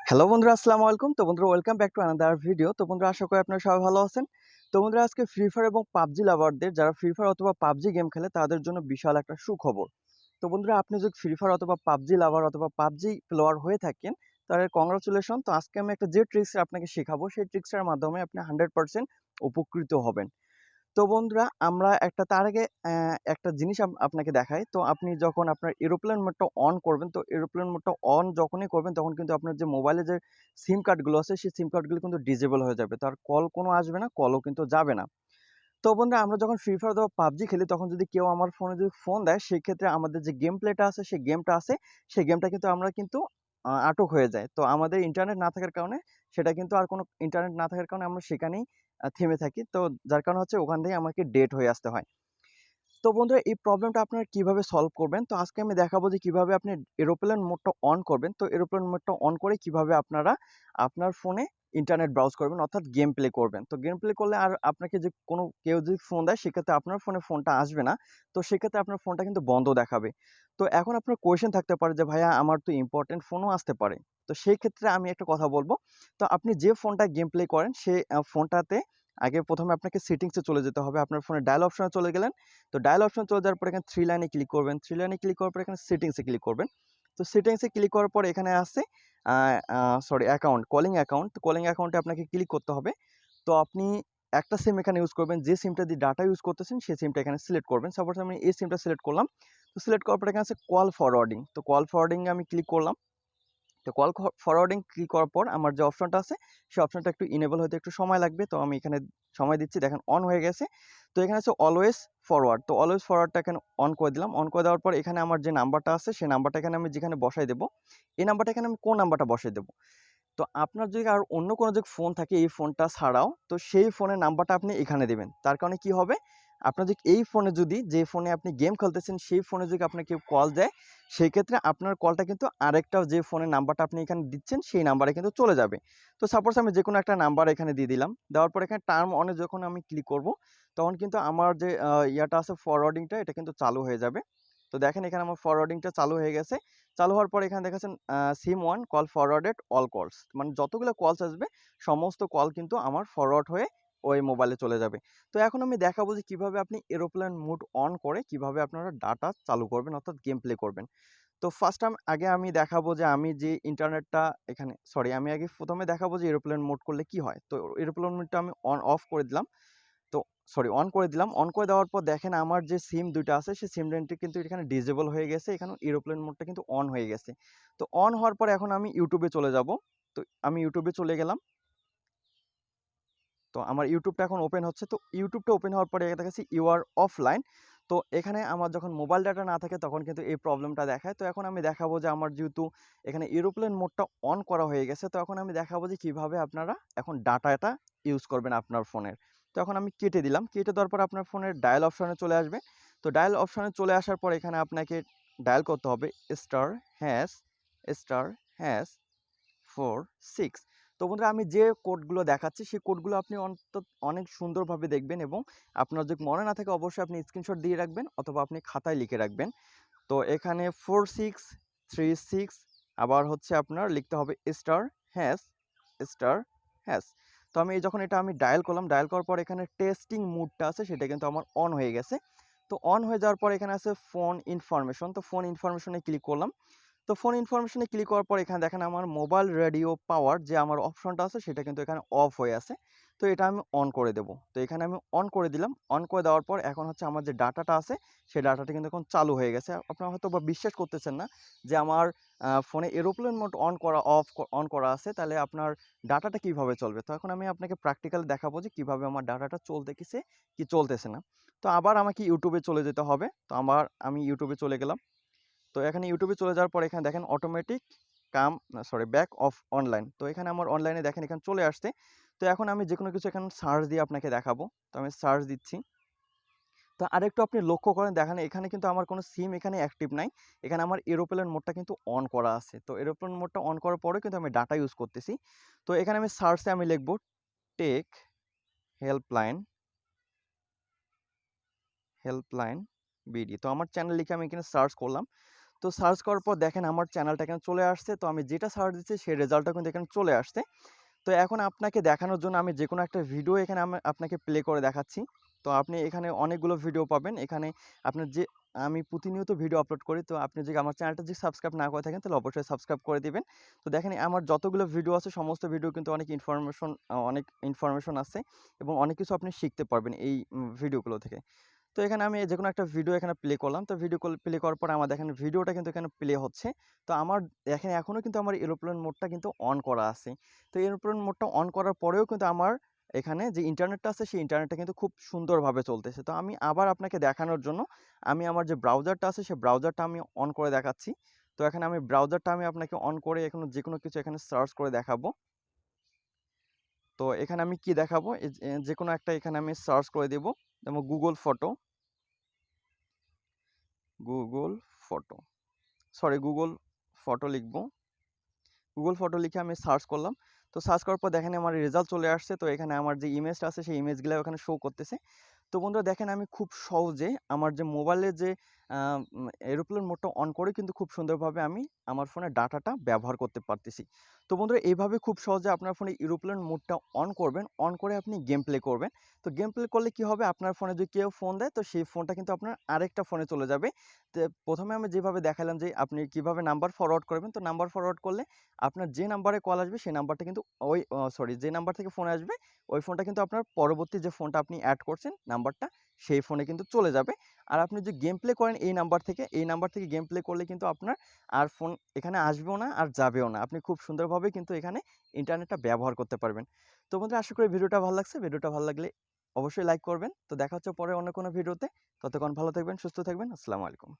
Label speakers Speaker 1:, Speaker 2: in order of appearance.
Speaker 1: Hello বন্ধুরা, আসসালামু আলাইকুম। তো বন্ধুরা, welcome back to another video. তো বন্ধুরা, আশা করি আপনারা সবাই ভালো আছেন। তো বন্ধুরা, আজকে ফ্রি ফায়ার এবং পাবজি লাভারদের, যারা ফ্রি ফায়ার অথবা পাবজি গেম খেলে, তাদের জন্য বিশাল একটা সুখবর। তো বন্ধুরা, আপনি যদি ফ্রি ফায়ার অথবা পাবজি লাভার অথবা পাবজি প্লেয়ার হয়ে থাকেন, তাহলে কংগ্রাচুলেশন। তো আজকে আমি একটা যে ট্রিক্স আপনাকে শেখাবো, সেই ট্রিক্সটার মাধ্যমে আপনি 100% উপকৃত হবেন। তো বন্ধুরা, আমরা তার আগে একটা জিনিস আপনাকে দেখাই। তো আপনি যখন আপনার এরোপ্লেন মোডটা অন করবেন, তো এরোপ্লেন মোডটা অন যখনই করবেন, তখন কিন্তু আপনার যে মোবাইলে যে সিম কার্ডগুলো আছে, সেই সিম কার্ডগুলো কিন্তু ডিসেবল হয়ে যাবে। তো আর কল কোনো আসবে না, কলও কিন্তু যাবে না। তো বন্ধুরা, আমরা যখন ফ্রি ফায়ার অথবা পাবজি খেলি, তখন যদি কেউ আমার ফোনে যদি ফোন দেয়, সেক্ষেত্রে আমাদের যে গেম প্লেটা আছে, সেই গেমটা আছে, সেই গেমটা কিন্তু আমরা কিন্তু আটক হয়ে যায়। তো আমাদের ইন্টারনেট না থাকার কারণে, সেটা কিন্তু আর কোনো ইন্টারনেট না থাকার কারণে আমরা সেখানেই থেমে থাকি। তো যার কারণে হচ্ছে ওখান থেকে আমাকে ডেট হয়ে আসতে হয়। তো বন্ধুরা, এই প্রবলেমটা আপনারা কিভাবে সলভ করবেন? তো আজকে আমি দেখাবো যে কিভাবে আপনি এরোপ্লেন মোডটা অন করবেন। তো এরোপ্লেন মোডটা অন করে কিভাবে আপনারা আপনার ফোনে ইন্টারনেট ব্রাউজ করবেন, অর্থাৎ গেম প্লে করবেন। তো গেম প্লে করলে আর আপনাকে যে কেউ যদি ফোন দেয়, সেক্ষেত্রে আপনার ফোনে ফোনটা আসবে না। তো সেক্ষেত্রে আপনার ফোনটা কিন্তু বন্ধ দেখাবে। তো এখন আপনার কোয়েশ্চেন থাকতে পারে যে, ভাইয়া আমার তো ইম্পোর্টেন্ট ফোনও আসতে পারে। তো সেই ক্ষেত্রে আমি একটা কথা বলব। তো আপনি যে ফোনটায় গেম প্লে করেন, সে ফোনটাতে আগে ১ম এ আপনাকে সেটিংসে চলে যেতে হবে। আপনার ফোনে ডায়াল অপশনে চলে গেলেন। তো ডায়াল অপশন চলে যাওয়ার পর এখানে 3 লাইনে ক্লিক করবেন। 3 লাইনে ক্লিক করার পর এখানে সেটিংসে ক্লিক করবেন। তো সেটিংসে ক্লিক করার পর এখানে আছে আ আ সরি অ্যাকাউন্ট, কলিং অ্যাকাউন্ট। তো কলিং অ্যাকাউন্টে আপনাকে ক্লিক করতে হবে। তো আপনি একটা সিম এখানে ইউজ করবেন। যে সিমটা দিয়ে ডাটা ইউজ করতেছেন, সেই সিমটা এখানে সিলেক্ট করবেন। সাপোজ আমি এই সিমটা সিলেক্ট করলাম। তো সিলেক্ট করার পর এখানে আছে কল ফরওয়ার্ডিং। তো কল ফরওয়ার্ডিং এ আমি ক্লিক করলাম। তো কল ফরওয়ার্ডিং ক্লিক করার পর আমার যে অপশনটা আছে, সেই অপশনটা একটু ইনেবল হতে একটু সময় লাগবে। তো আমি এখানে সময় দিচ্ছি, দেখেন অন হয়ে গেছে। তো এখানে আছে অলওয়েজ ফরওয়ার্ড। তো অলওয়েজ ফরওয়ার্ডটা এখানে অন করে দিলাম। অন করে দেওয়ার পর এখানে আমার যে নাম্বারটা আছে, সেই নাম্বারটা এখানে আমি যেখানে বসাই দেব, এই নাম্বারটা এখানে আমি কোন নাম্বারটা বসাই দেব। তো আপনার যদি আর অন্য কোনো যে ফোন থাকে এই ফোনটা ছাড়াও, তো সেই ফোনের নাম্বারটা আপনি এখানে দিবেন। তার কারণে কি হবে? আপনার যদি এই ফোনে যদি যে ফোনে আপনি গেম খেলতেছেন, সেই ফোনে যদি আপনাকে কেউ কল দেয়, সেই ক্ষেত্রে আপনার কলটা কিন্তু আরেকটা যে ফোনের নাম্বারটা আপনি এখানে দিচ্ছেন, সেই নাম্বারে কিন্তু চলে যাবে। তো সাপোজ আমি যেকোনো একটা নাম্বার এখানে দিয়ে দিলাম। দেওয়ার পর এখানে টার্ম অনে যখন আমি ক্লিক করব, তখন কিন্তু আমার যে ইয়াটা আছে ফরওয়ার্ডিংটা, এটা কিন্তু চালু হয়ে যাবে। তো দেখেন এখানে আমার ফরওয়ার্ডিংটা চালু হয়ে গেছে। চালু হওয়ার পর এখানে দেখাচ্ছেন সিম 1 কল ফরওয়ার্ডেড অল কলস। মানে যতগুলো কলস আসবে, সমস্ত কল কিন্তু আমার ফরওয়ার্ড হয়ে ওই মোবাইলে চলে যাবে। তো এখন আমি দেখাবো যে কিভাবে আপনি এরোপ্লেন মোড অন করে কিভাবে আপনারা ডাটা চালু করবেন, অর্থাৎ গেম প্লে করবেন। তো ফার্স্ট আগে আমি দেখাবো যে আমি যে ইন্টারনেটটা এখানে আমি আগে ১ম এ দেখাবো যে এরোপ্লেন মোড করলে কি হয়। তো এরোপ্লেন মোডটা আমি অন অফ করে দিলাম। তো অন করে দিলাম। অন করে দেওয়ার পর দেখেন আমার যে সিম ২ টা আছে, সেই সিম রেন্টটি কিন্তু এখানে ডিসেবল হয়ে গেছে। এখানে এরোপ্লেন মোডটা কিন্তু অন হয়ে গেছে। তো অন হওয়ার পরে এখন আমি YouTube এ চলে যাব। তো আমি YouTube এ চলে গেলাম। তো আমার ইউটিউবটা এখন ওপেন হচ্ছে। তো ইউটিউবটা ওপেন হওয়ার পরে দেখাচ্ছি ইউ আর অফলাইন। তো এখানে আমার যখন মোবাইল ডাটা না থাকে, তখন কিন্তু এই প্রবলেমটা দেখায়। তো এখন আমি দেখাবো যে আমার যেহেতু এখানে এরোপ্লেন মোডটা অন করা হয়ে গেছে, তো এখন আমি দেখাবো যে কিভাবে আপনারা এখন ডাটাটা ইউজ করবেন আপনার ফোনের। তো এখন আমি কেটে দিলাম। কেটে দেওয়ার পর আপনার ফোনের ডায়াল অপশনে চলে আসবে। তো ডায়াল অপশনে চলে আসার পর এখানে আপনাকে ডায়াল করতে হবে *# *# 4 6। তো বন্ধুরা, আমি যে কোডগুলো দেখাচ্ছি, সেই কোডগুলো আপনি অনেক সুন্দরভাবে দেখবেন, এবং আপনার যদি মনে না থাকে, অবশ্যই আপনি স্ক্রিনশট দিয়ে রাখবেন অথবা আপনি খাতায় লিখে রাখবেন। তো এখানে 4636 আবার হচ্ছে আপনার লিখতে হবে *##। তো আমি যখন আমি ডায়াল করলাম, ডায়াল করার পর এখানে টেস্টিং মুডটা আছে, সেটা কিন্তু আমার অন হয়ে গেছে। তো অন হয়ে যাওয়ার পর এখানে আছে ফোন ইনফরমেশন। তো ফোন ইনফরমেশনে ক্লিক করলাম। তো ফোন ইনফরমেশনে ক্লিক করার পর এখানে দেখেন আমার মোবাইল রেডিও পাওয়ার যে আমার অপশনটা আছে, সেটা কিন্তু এখানে অফ হয়ে আছে। তো এটা আমি অন করে দেব। তো এখানে আমি অন করে দিলাম। অন করে দেওয়ার পর এখন হচ্ছে আমার যে ডাটাটা আছে, সেই ডাটাটা কিন্তু এখন চালু হয়ে গেছে। আপনারা হয়তোবা বিশ্বাস করতেছেন না যে আমার ফোনে এরোপ্লেন মোড অন করা আছে, তাহলে আপনার ডাটাটা কিভাবে চলবে। তো এখন আমি আপনাকে প্র্যাকটিক্যালি দেখাবো যে কিভাবে আমার ডাটাটা চলতেছে কি চলতেছে না। তো আবার আমাকে ইউটিউবে চলে যেতে হবে। তো আমি ইউটিউবে চলে গেলাম। তো এখানে ইউটিউবে চলে যাওয়ার পর এখানে দেখেন অটোমেটিক ব্যাক অফ অনলাইন। তো এখানে আমার অনলাইনে দেখেন এখানে চলে আসছে। তো এখন আমি যেকোনো কিছু এখানে সার্চ দিয়ে আপনাকে দেখাবো। তো আমি সার্চ দিচ্ছি। তো আরেকটু আপনি লক্ষ্য করেন, দেখেন এখানে কিন্তু আমার কোনো সিম এখানে অ্যাক্টিভ নাই। এখানে আমার এরোপ্লেন মোডটা কিন্তু অন করা আছে। তো এরোপ্লেন মোডটা অন করার পরেও কিন্তু আমি ডাটা ইউজ করতেছি। তো এখানে আমি সার্চে আমি লিখব টেক হেল্পলাইন হেল্পলাইন বিডি। তো আমার চ্যানেল লিখে আমি এখানে সার্চ করলাম। তো সার্চ করার পর দেখেন আমার চ্যানেলটা এখানে চলে আসছে। তো আমি যেটা সার্চ দিচ্ছি সেই রেজাল্টটা কিন্তু এখানে চলে আসছে। তো এখন আপনাকে দেখানোর জন্য আমি যেকোনো একটা ভিডিও এখানে আপনাকে প্লে করে দেখাচ্ছি। তো আপনি এখানে অনেকগুলো ভিডিও পাবেন। এখানে আপনার যে আমি প্রতিনিয়ত ভিডিও আপলোড করি। তো আপনি যদি আমার চ্যানেলটা যদি সাবস্ক্রাইব না করে থাকেন তাহলে অবশ্যই সাবস্ক্রাইব করে দিবেন। তো দেখেন আমার যতগুলো ভিডিও আছে সমস্ত ভিডিও কিন্তু অনেক ইনফরমেশন আছে এবং অনেক কিছু আপনি শিখতে পারবেন এই ভিডিওগুলো থেকে। তো এখানে আমি যেকোনো একটা ভিডিও এখানে প্লে করলাম। তো ভিডিও প্লে করার পর আমার দেখেন ভিডিওটা কিন্তু এখানে প্লে হচ্ছে। তো আমার দেখেন এখনো কিন্তু আমার এরোপ্লেন মোডটা কিন্তু অন করা আছে। তো এরোপ্লেন মোডটা অন করার পরেও কিন্তু আমার এখানে যে ইন্টারনেটটা আছে সেই ইন্টারনেটটা কিন্তু খুব সুন্দরভাবে চলতেছে। তো আমি আবার আপনাকে দেখানোর জন্য আমি আমার যে ব্রাউজারটা আছে সেই ব্রাউজারটা আমি অন করে দেখাচ্ছি। তো এখানে আমি ব্রাউজারটা আমি আপনাকে অন করে এখন যেকোনো কিছু এখানে সার্চ করে দেখাবো। তো এখানে আমি কি দেখাবো? যেকোনো একটা এখানে আমি সার্চ করে দিব। যেমন গুগল ফটো। গুগল ফটো লিখবো। গুগল ফটো লিখে আমি সার্চ করলাম। তো সার্চ করার পর দেখেন আমার রেজাল্ট চলে আসছে। তো এখানে আমার যে ইমেজটা আছে সেই ইমেজগুলা ওখানে শো করতেছে। তো বন্ধুরা দেখেন আমি খুব সহজে আমার যে মোবাইলে যে আ এরোপ্লেন মোডটা অন করে কিন্তু খুব সুন্দরভাবে আমি আমার ফোনের ডাটাটা ব্যবহার করতে পারতেছি। তো বন্ধুরা এইভাবে খুব সহজে আপনার ফোনে এরোপ্লেন মোডটা অন করবেন। অন করে আপনি গেম প্লে করবেন। তো গেম প্লে করলে কি হবে? আপনার ফোনে যদি কেউ ফোন দেয় তো সেই ফোনটা কিন্তু আপনার আরেকটা ফোনে চলে যাবে। তো ১ম এ আমি যেভাবে দেখালাম যে আপনি কিভাবে নাম্বার ফরওয়ার্ড করবেন। তো নাম্বার ফরওয়ার্ড করলে আপনার যে নাম্বারে কল আসবে সেই নাম্বারটা কিন্তু যে নাম্বার থেকে ফোন আসবে ওই ফোনটা কিন্তু আপনার পরবর্তী যে ফোনটা আপনি এড করছেন নাম্বারটা সেই ফোনে কিন্তু চলে যাবে। আর আপনি যদি গেম প্লে করেন এই নাম্বার থেকে গেম প্লে করলে কিন্তু আপনার আর ফোন এখানে আসবেও না আর যাবেও না। আপনি খুব সুন্দরভাবে কিন্তু এখানে ইন্টারনেটটা ব্যবহার করতে পারবেন। তো বন্ধুরা আশা করি ভিডিওটা ভালো লাগছে। ভিডিওটা ভালো লাগলে অবশ্যই লাইক করবেন। তো দেখা হচ্ছে পরে অন্য কোনো ভিডিওতে। ততক্ষণ ভালো থাকবেন, সুস্থ থাকবেন। আসসালামু আলাইকুম।